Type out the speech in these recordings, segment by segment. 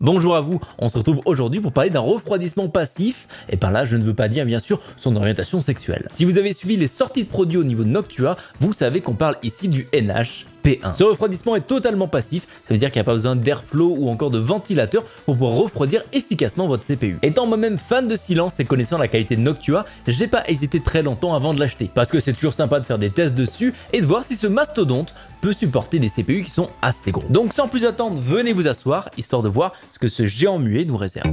Bonjour à vous, on se retrouve aujourd'hui pour parler d'un refroidissement passif, et par là je ne veux pas dire bien sûr son orientation sexuelle. Si vous avez suivi les sorties de produits au niveau de Noctua, vous savez qu'on parle ici du NH-P1. Ce refroidissement est totalement passif, ça veut dire qu'il n'y a pas besoin d'airflow ou encore de ventilateur pour pouvoir refroidir efficacement votre CPU. Étant moi-même fan de silence et connaissant la qualité de Noctua, j'ai pas hésité très longtemps avant de l'acheter, parce que c'est toujours sympa de faire des tests dessus et de voir si ce mastodonte peut supporter des CPU qui sont assez gros. Donc sans plus attendre, venez vous asseoir, histoire de voir ce que ce géant muet nous réserve.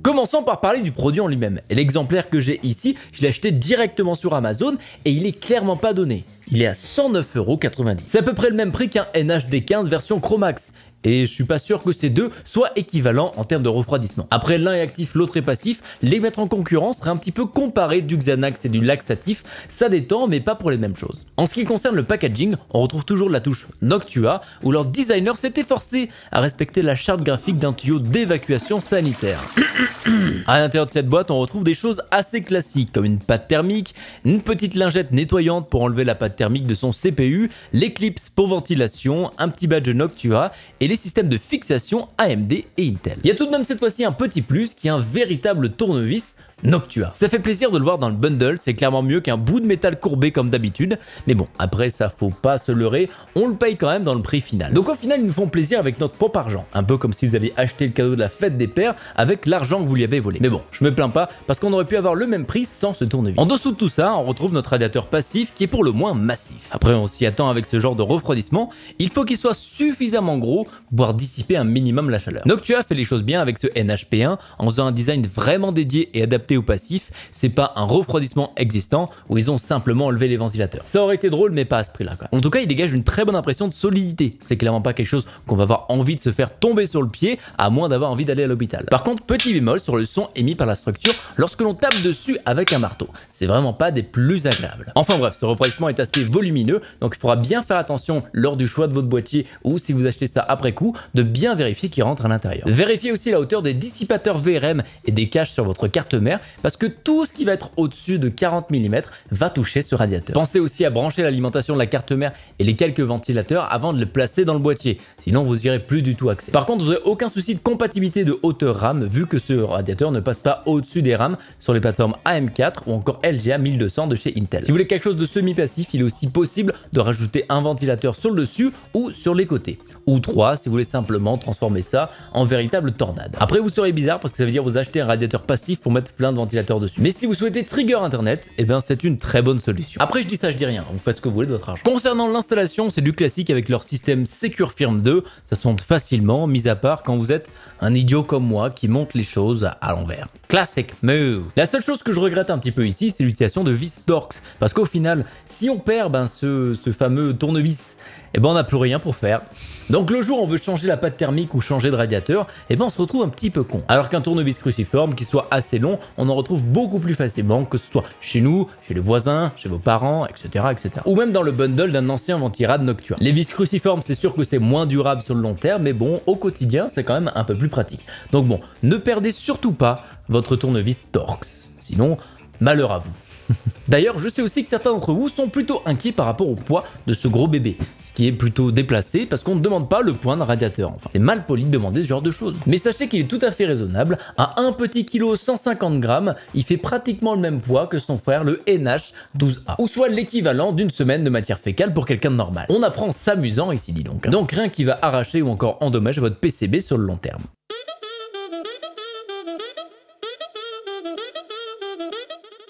Commençons par parler du produit en lui-même. Et l'exemplaire que j'ai ici, je l'ai acheté directement sur Amazon et il est clairement pas donné. Il est à 109,90 €. C'est à peu près le même prix qu'un NHD15 version Chromax. Et je suis pas sûr que ces deux soient équivalents en termes de refroidissement. Après, l'un est actif, l'autre est passif, les mettre en concurrence serait un petit peu comparé du Xanax et du laxatif, ça détend mais pas pour les mêmes choses. En ce qui concerne le packaging, on retrouve toujours la touche Noctua, où leur designer s'est efforcé à respecter la charte graphique d'un tuyau d'évacuation sanitaire. À l'intérieur de cette boîte, on retrouve des choses assez classiques, comme une pâte thermique, une petite lingette nettoyante pour enlever la pâte thermique de son CPU, les clips pour ventilation, un petit badge Noctua et les systèmes de fixation AMD et Intel. Il y a tout de même cette fois-ci un petit plus qui est un véritable tournevis Noctua. Ça fait plaisir de le voir dans le bundle, c'est clairement mieux qu'un bout de métal courbé comme d'habitude, mais bon, après ça faut pas se leurrer, on le paye quand même dans le prix final. Donc au final ils nous font plaisir avec notre propre argent, un peu comme si vous aviez acheté le cadeau de la fête des pères avec l'argent que vous lui avez volé. Mais bon, je me plains pas parce qu'on aurait pu avoir le même prix sans ce tournevis. En dessous de tout ça, on retrouve notre radiateur passif qui est pour le moins massif. Après on s'y attend avec ce genre de refroidissement, il faut qu'il soit suffisamment gros pour pouvoir dissiper un minimum la chaleur. Noctua fait les choses bien avec ce NH-P1 en faisant un design vraiment dédié et adapté au passif, c'est pas un refroidissement existant où ils ont simplement enlevé les ventilateurs. Ça aurait été drôle mais pas à ce prix là. En tout cas il dégage une très bonne impression de solidité, c'est clairement pas quelque chose qu'on va avoir envie de se faire tomber sur le pied à moins d'avoir envie d'aller à l'hôpital. Par contre petit bémol sur le son émis par la structure lorsque l'on tape dessus avec un marteau, c'est vraiment pas des plus agréables. Enfin bref, ce refroidissement est assez volumineux donc il faudra bien faire attention lors du choix de votre boîtier ou si vous achetez ça après coup de bien vérifier qu'il rentre à l'intérieur. Vérifiez aussi la hauteur des dissipateurs VRM et des caches sur votre carte mère parce que tout ce qui va être au-dessus de 40 mm va toucher ce radiateur. Pensez aussi à brancher l'alimentation de la carte mère et les quelques ventilateurs avant de le placer dans le boîtier, sinon vous irez plus du tout accès. Par contre, vous n'aurez aucun souci de compatibilité de hauteur RAM vu que ce radiateur ne passe pas au-dessus des rames sur les plateformes AM4 ou encore LGA 1200 de chez Intel. Si vous voulez quelque chose de semi-passif, il est aussi possible de rajouter un ventilateur sur le dessus ou sur les côtés, ou 3 si vous voulez simplement transformer ça en véritable tornade. Après vous serez bizarre parce que ça veut dire vous achetez un radiateur passif pour mettre plein de ventilateurs dessus. Mais si vous souhaitez trigger internet, et ben c'est une très bonne solution. Après je dis ça, je dis rien, vous faites ce que vous voulez de votre argent. Concernant l'installation, c'est du classique avec leur système Secure Firm 2, ça se monte facilement, mis à part quand vous êtes un idiot comme moi qui monte les choses à l'envers. Classic move. La seule chose que je regrette un petit peu ici, c'est l'utilisation de vis Torx, parce qu'au final, si on perd ce fameux tournevis, et ben on n'a plus rien pour faire. Donc le jour où on veut changer la pâte thermique ou changer de radiateur, et ben on se retrouve un petit peu con. Alors qu'un tournevis cruciforme qui soit assez long, on en retrouve beaucoup plus facilement, que ce soit chez nous, chez les voisins, chez vos parents, etc. Ou même dans le bundle d'un ancien ventirad Noctua. Les vis cruciformes, c'est sûr que c'est moins durable sur le long terme, mais bon, au quotidien, c'est quand même un peu plus pratique. Donc bon, ne perdez surtout pas votre tournevis Torx. Sinon, malheur à vous. D'ailleurs, je sais aussi que certains d'entre vous sont plutôt inquiets par rapport au poids de ce gros bébé, ce qui est plutôt déplacé parce qu'on ne demande pas le poids d'un radiateur. Enfin, c'est mal poli de demander ce genre de choses. Mais sachez qu'il est tout à fait raisonnable, à 1 petit kilo 150 grammes, il fait pratiquement le même poids que son frère le NH12A, ou soit l'équivalent d'une semaine de matière fécale pour quelqu'un de normal. On apprend en s'amusant ici, dis donc. Donc rien qui va arracher ou encore endommager votre PCB sur le long terme.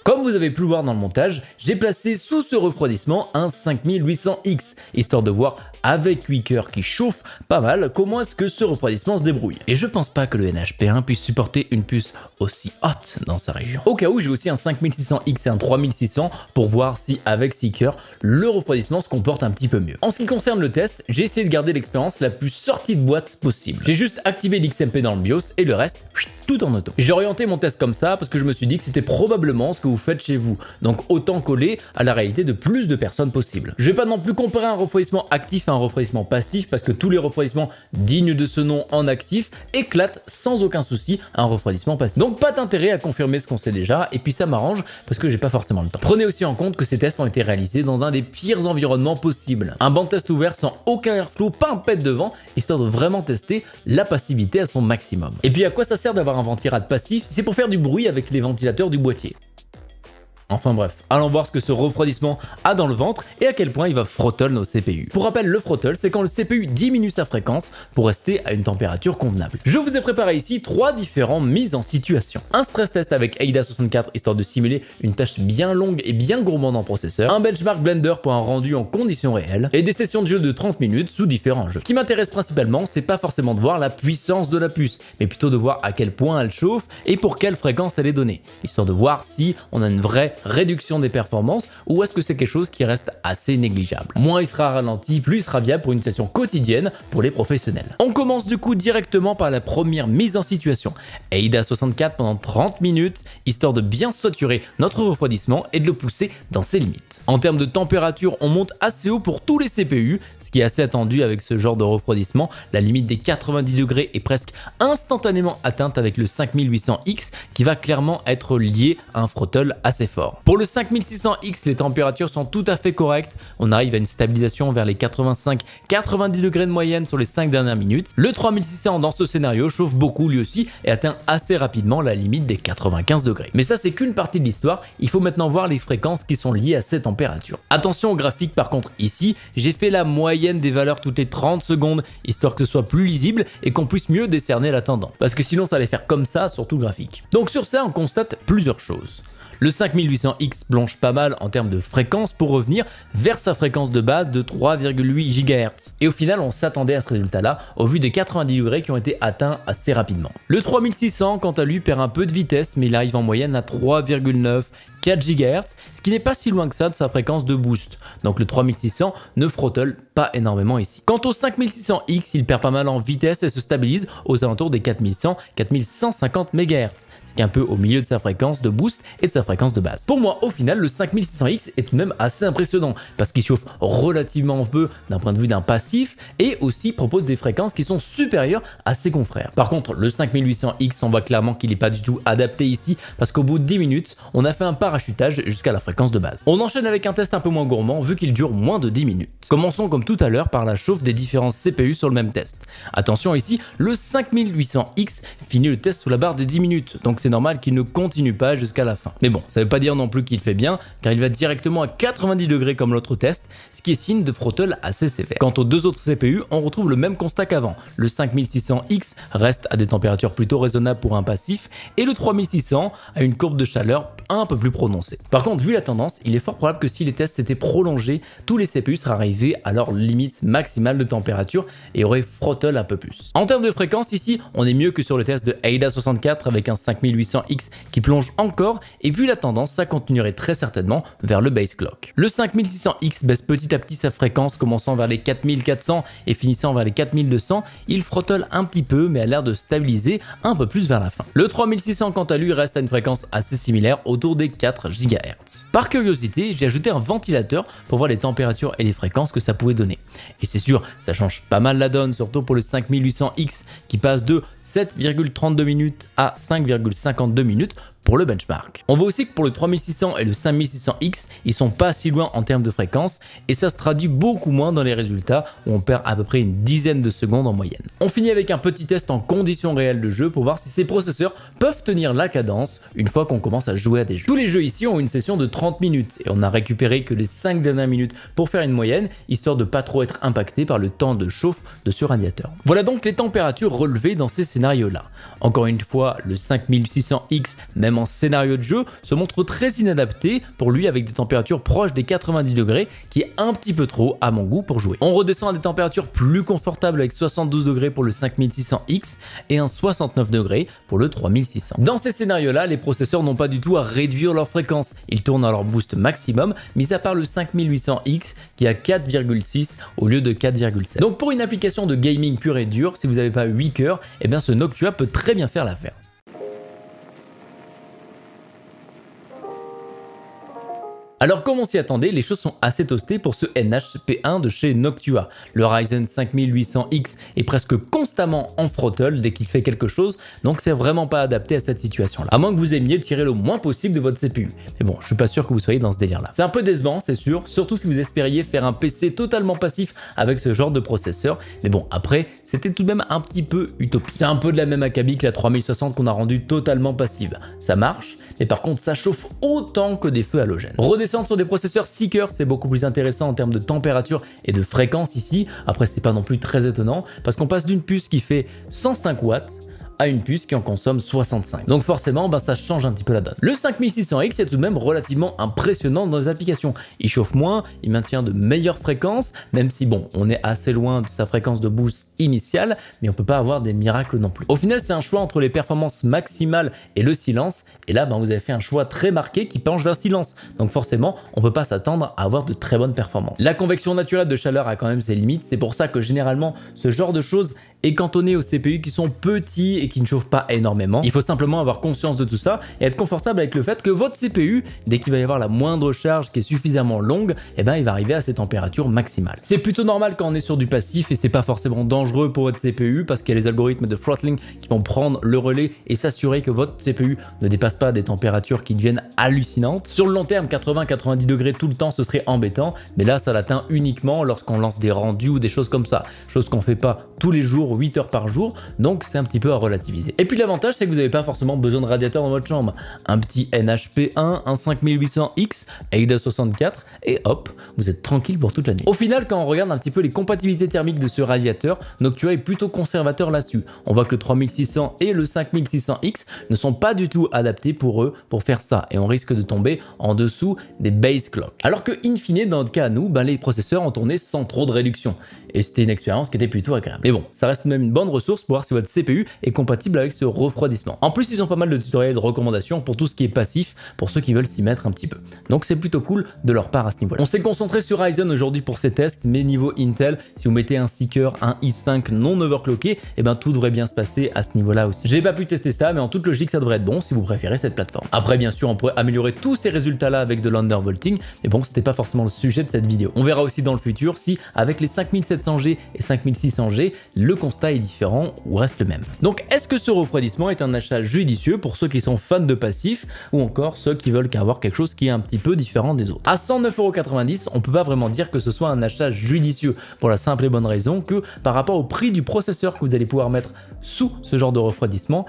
Comme vous avez pu le voir dans le montage, j'ai placé sous ce refroidissement un 5800X, histoire de voir avec 8 cœurs qui chauffent pas mal comment est-ce que ce refroidissement se débrouille. Et je pense pas que le NH-P1 puisse supporter une puce aussi haute dans sa région. Au cas où, j'ai aussi un 5600X et un 3600 pour voir si avec 6 cœurs, le refroidissement se comporte un petit peu mieux. En ce qui concerne le test, j'ai essayé de garder l'expérience la plus sortie de boîte possible. J'ai juste activé l'XMP dans le BIOS et le reste, tout en auto. J'ai orienté mon test comme ça parce que je me suis dit que c'était probablement ce que vous faites chez vous, donc autant coller à la réalité de plus de personnes possible. Je vais pas non plus comparer un refroidissement actif à un refroidissement passif parce que tous les refroidissements dignes de ce nom en actif éclatent sans aucun souci un refroidissement passif. Donc pas d'intérêt à confirmer ce qu'on sait déjà, et puis ça m'arrange parce que j'ai pas forcément le temps. Prenez aussi en compte que ces tests ont été réalisés dans un des pires environnements possibles. Un banc de test ouvert sans aucun airflow, pas un pet devant, histoire de vraiment tester la passivité à son maximum. Et puis à quoi ça sert d'avoir un ventirad passif si c'est pour faire du bruit avec les ventilateurs du boîtier? Enfin bref, allons voir ce que ce refroidissement a dans le ventre et à quel point il va throttle nos CPU. Pour rappel, le throttle, c'est quand le CPU diminue sa fréquence pour rester à une température convenable. Je vous ai préparé ici 3 différentes mises en situation. Un stress test avec AIDA64 histoire de simuler une tâche bien longue et bien gourmande en processeur, un benchmark Blender pour un rendu en conditions réelles et des sessions de jeu de 30 minutes sous différents jeux. Ce qui m'intéresse principalement, c'est pas forcément de voir la puissance de la puce, mais plutôt de voir à quel point elle chauffe et pour quelle fréquence elle est donnée, histoire de voir si on a une vraie réduction des performances ou est-ce que c'est quelque chose qui reste assez négligeable. Moins il sera ralenti, plus il sera viable pour une session quotidienne pour les professionnels. On commence du coup directement par la première mise en situation. AIDA64 pendant 30 minutes, histoire de bien saturer notre refroidissement et de le pousser dans ses limites. En termes de température, on monte assez haut pour tous les CPU, ce qui est assez attendu avec ce genre de refroidissement. La limite des 90 degrés est presque instantanément atteinte avec le 5800X qui va clairement être lié à un throttle assez fort. Pour le 5600X, les températures sont tout à fait correctes. On arrive à une stabilisation vers les 85-90 degrés de moyenne sur les 5 dernières minutes. Le 3600 dans ce scénario chauffe beaucoup lui aussi et atteint assez rapidement la limite des 95 degrés. Mais ça, c'est qu'une partie de l'histoire. Il faut maintenant voir les fréquences qui sont liées à ces températures. Attention au graphique par contre ici, j'ai fait la moyenne des valeurs toutes les 30 secondes, histoire que ce soit plus lisible et qu'on puisse mieux décerner la tendance. Parce que sinon ça allait faire comme ça sur tout le graphique. Donc sur ça, on constate plusieurs choses. Le 5800X plonge pas mal en termes de fréquence pour revenir vers sa fréquence de base de 3,8 GHz. Et au final, on s'attendait à ce résultat-là au vu des 90 degrés qui ont été atteints assez rapidement. Le 3600, quant à lui, perd un peu de vitesse, mais il arrive en moyenne à 3,9 4 GHz, ce qui n'est pas si loin que ça de sa fréquence de boost. Donc le 3600 ne throttle pas énormément ici. Quant au 5600X, il perd pas mal en vitesse et se stabilise aux alentours des 4100-4150 MHz, ce qui est un peu au milieu de sa fréquence de boost et de sa fréquence de base. Pour moi, au final, le 5600X est tout de même assez impressionnant parce qu'il chauffe relativement peu d'un point de vue d'un passif et aussi propose des fréquences qui sont supérieures à ses confrères. Par contre, le 5800X, on voit clairement qu'il n'est pas du tout adapté ici parce qu'au bout de 10 minutes, on a fait un parachutage jusqu'à la fréquence de base. On enchaîne avec un test un peu moins gourmand vu qu'il dure moins de 10 minutes. Commençons comme tout à l'heure par la chauffe des différents CPU sur le même test. Attention ici, le 5800X finit le test sous la barre des 10 minutes, donc c'est normal qu'il ne continue pas jusqu'à la fin. Mais bon, ça veut pas dire non plus qu'il fait bien, car il va directement à 90 degrés comme l'autre test, ce qui est signe de throttle assez sévère. Quant aux deux autres CPU, on retrouve le même constat qu'avant. Le 5600X reste à des températures plutôt raisonnables pour un passif, et le 3600 a une courbe de chaleur un peu plus prononcée. Par contre, vu la tendance, il est fort probable que si les tests s'étaient prolongés, tous les CPU seraient arrivés à leur limite maximale de température et auraient throttle un peu plus. En termes de fréquence, ici, on est mieux que sur le test de AIDA64 avec un 5800X qui plonge encore, et vu la tendance, ça continuerait très certainement vers le base clock. Le 5600X baisse petit à petit sa fréquence, commençant vers les 4400 et finissant vers les 4200. Il throttle un petit peu, mais a l'air de stabiliser un peu plus vers la fin. Le 3600, quant à lui, reste à une fréquence assez similaire, autour des 4 GHz. Par curiosité, j'ai ajouté un ventilateur pour voir les températures et les fréquences que ça pouvait donner. Et c'est sûr, ça change pas mal la donne, surtout pour le 5800X qui passe de 7,32 minutes à 5,52 minutes pour le benchmark. On voit aussi que pour le 3600 et le 5600X, ils sont pas si loin en termes de fréquence et ça se traduit beaucoup moins dans les résultats où on perd à peu près une dizaine de secondes en moyenne. On finit avec un petit test en conditions réelles de jeu pour voir si ces processeurs peuvent tenir la cadence une fois qu'on commence à jouer à des jeux. Tous les jeux ici ont une session de 30 minutes et on a récupéré que les 5 dernières minutes pour faire une moyenne, histoire de pas trop être impacté par le temps de chauffe de ce radiateur. Voilà donc les températures relevées dans ces scénarios-là. Encore une fois, le 5600X, même en scénario de jeu, se montre très inadapté pour lui avec des températures proches des 90 degrés qui est un petit peu trop à mon goût pour jouer. On redescend à des températures plus confortables avec 72 degrés pour le 5600X et un 69 degrés pour le 3600. Dans ces scénarios-là, les processeurs n'ont pas du tout à réduire leur fréquence. Ils tournent à leur boost maximum, mis à part le 5800X qui a 4,6 au lieu de 4,7. Donc pour une application de gaming pure et dure, si vous n'avez pas 8 cœurs, eh bien ce Noctua peut très bien faire l'affaire. Alors comme on s'y attendait, les choses sont assez toastées pour ce NHP1 de chez Noctua. Le Ryzen 5800X est presque constamment en throttle dès qu'il fait quelque chose, donc c'est vraiment pas adapté à cette situation là. À moins que vous aimiez le tirer le moins possible de votre CPU. Mais bon, je suis pas sûr que vous soyez dans ce délire là. C'est un peu décevant, c'est sûr, surtout si vous espériez faire un PC totalement passif avec ce genre de processeur. Mais bon, après, c'était tout de même un petit peu utopique. C'est un peu de la même acabit que la 3060 qu'on a rendue totalement passive. Ça marche, mais par contre ça chauffe autant que des feux halogènes. Redescendre sur des processeurs Seeker, c'est beaucoup plus intéressant en termes de température et de fréquence ici. Après, c'est pas non plus très étonnant parce qu'on passe d'une puce qui fait 105 watts à une puce qui en consomme 65. Donc forcément, ça change un petit peu la donne. Le 5600X est tout de même relativement impressionnant dans les applications. Il chauffe moins, il maintient de meilleures fréquences, même si bon, on est assez loin de sa fréquence de boost initiale, mais on peut pas avoir des miracles non plus. Au final, c'est un choix entre les performances maximales et le silence, et là, vous avez fait un choix très marqué qui penche vers le silence. Donc forcément, on peut pas s'attendre à avoir de très bonnes performances. La convection naturelle de chaleur a quand même ses limites, c'est pour ça que généralement, ce genre de choses est cantonné aux CPU qui sont petits et qui ne chauffent pas énormément. Il faut simplement avoir conscience de tout ça et être confortable avec le fait que votre CPU, dès qu'il va y avoir la moindre charge qui est suffisamment longue, il va arriver à ses températures maximales. C'est plutôt normal quand on est sur du passif et c'est pas forcément dangereux pour votre CPU parce qu'il y a les algorithmes de throttling qui vont prendre le relais et s'assurer que votre CPU ne dépasse pas des températures qui deviennent hallucinantes. Sur le long terme, 80-90 degrés tout le temps, ce serait embêtant, mais là, ça l'atteint uniquement lorsqu'on lance des rendus ou des choses comme ça, chose qu'on fait pas tous les jours 8 heures par jour, donc c'est un petit peu à relativiser. Et puis l'avantage, c'est que vous n'avez pas forcément besoin de radiateur dans votre chambre. Un petit NHP1, un 5800X, AIDA 64, et hop, vous êtes tranquille pour toute la nuit. Au final, quand on regarde un petit peu les compatibilités thermiques de ce radiateur, Noctua est plutôt conservateur là-dessus. On voit que le 3600 et le 5600X ne sont pas du tout adaptés pour eux pour faire ça, et on risque de tomber en dessous des base clocks. Alors que, in fine, dans notre cas à nous, les processeurs ont tourné sans trop de réduction. Et c'était une expérience qui était plutôt agréable. Mais bon, ça reste tout de même une bonne ressource pour voir si votre CPU est compatible avec ce refroidissement. En plus, ils ont pas mal de tutoriels et de recommandations pour tout ce qui est passif, pour ceux qui veulent s'y mettre un petit peu. Donc c'est plutôt cool de leur part à ce niveau-là. On s'est concentré sur Ryzen aujourd'hui pour ces tests, mais niveau Intel, si vous mettez un Seeker, un i5 non overclocké, tout devrait bien se passer à ce niveau-là aussi. J'ai pas pu tester ça, mais en toute logique, ça devrait être bon si vous préférez cette plateforme. Après, bien sûr, on pourrait améliorer tous ces résultats-là avec de l'undervolting, mais bon, c'était pas forcément le sujet de cette vidéo. On verra aussi dans le futur si, avec les 5700G et 5600G, le constat est différent ou reste le même. Donc est-ce que ce refroidissement est un achat judicieux pour ceux qui sont fans de passif ou encore ceux qui veulent avoir quelque chose qui est un petit peu différent des autres? À 109,90 €, on peut pas vraiment dire que ce soit un achat judicieux pour la simple et bonne raison que par rapport au prix du processeur que vous allez pouvoir mettre sous ce genre de refroidissement,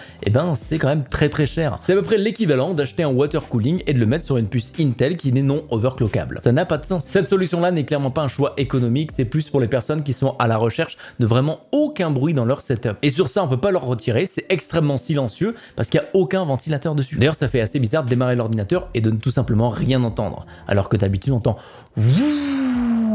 c'est quand même très cher. C'est à peu près l'équivalent d'acheter un water cooling et de le mettre sur une puce Intel qui n'est non overclockable. Ça n'a pas de sens. Cette solution-là n'est clairement pas un choix économique, c'est plus pour les personnes qui sont à la recherche de vraiment aucun bruit dans leur setup. Et sur ça, on peut pas leur retirer, c'est extrêmement silencieux parce qu'il n'y a aucun ventilateur dessus. D'ailleurs, ça fait assez bizarre de démarrer l'ordinateur et de ne tout simplement rien entendre, alors que d'habitude on entend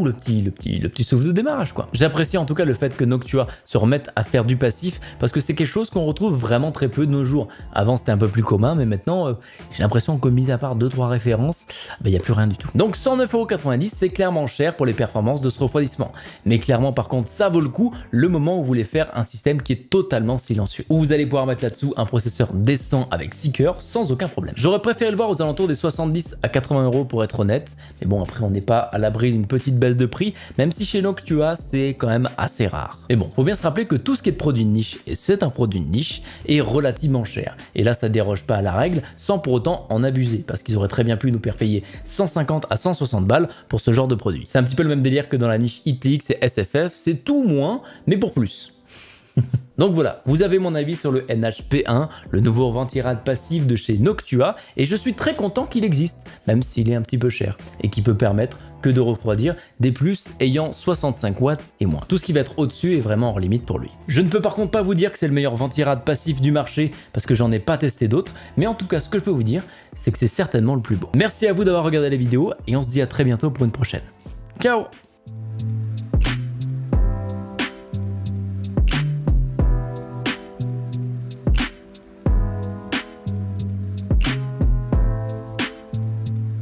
le petit souffle de démarrage quoi. J'apprécie en tout cas le fait que Noctua se remette à faire du passif parce que c'est quelque chose qu'on retrouve vraiment très peu de nos jours. Avant c'était un peu plus commun, mais maintenant j'ai l'impression que mis à part 2-3 références, il n'y a plus rien du tout. Donc 109,90 €, c'est clairement cher pour les performances de ce refroidissement. Mais clairement par contre ça vaut le coup le moment où vous voulez faire un système qui est totalement silencieux. Où vous allez pouvoir mettre là-dessous un processeur décent avec Seeker sans aucun problème. J'aurais préféré le voir aux alentours des 70 à 80 € pour être honnête. Mais bon après on n'est pas à l'abri d'une petite baisse de prix, même si chez Noctua c'est quand même assez rare. Mais bon, faut bien se rappeler que tout ce qui est de produit de niche, et c'est un produit de niche, est relativement cher. Et là ça déroge pas à la règle sans pour autant en abuser, parce qu'ils auraient très bien pu nous faire payer 150 à 160 balles pour ce genre de produit. C'est un petit peu le même délire que dans la niche ITX et SFF, c'est tout moins, mais pour plus. Donc voilà, vous avez mon avis sur le NHP1, le nouveau ventirad passif de chez Noctua, et je suis très content qu'il existe, même s'il est un petit peu cher, et qui peut permettre que de refroidir des plus ayant 65 watts et moins. Tout ce qui va être au-dessus est vraiment hors limite pour lui. Je ne peux par contre pas vous dire que c'est le meilleur ventirad passif du marché, parce que j'en ai pas testé d'autres, mais en tout cas ce que je peux vous dire, c'est que c'est certainement le plus beau. Merci à vous d'avoir regardé la vidéo, et on se dit à très bientôt pour une prochaine. Ciao!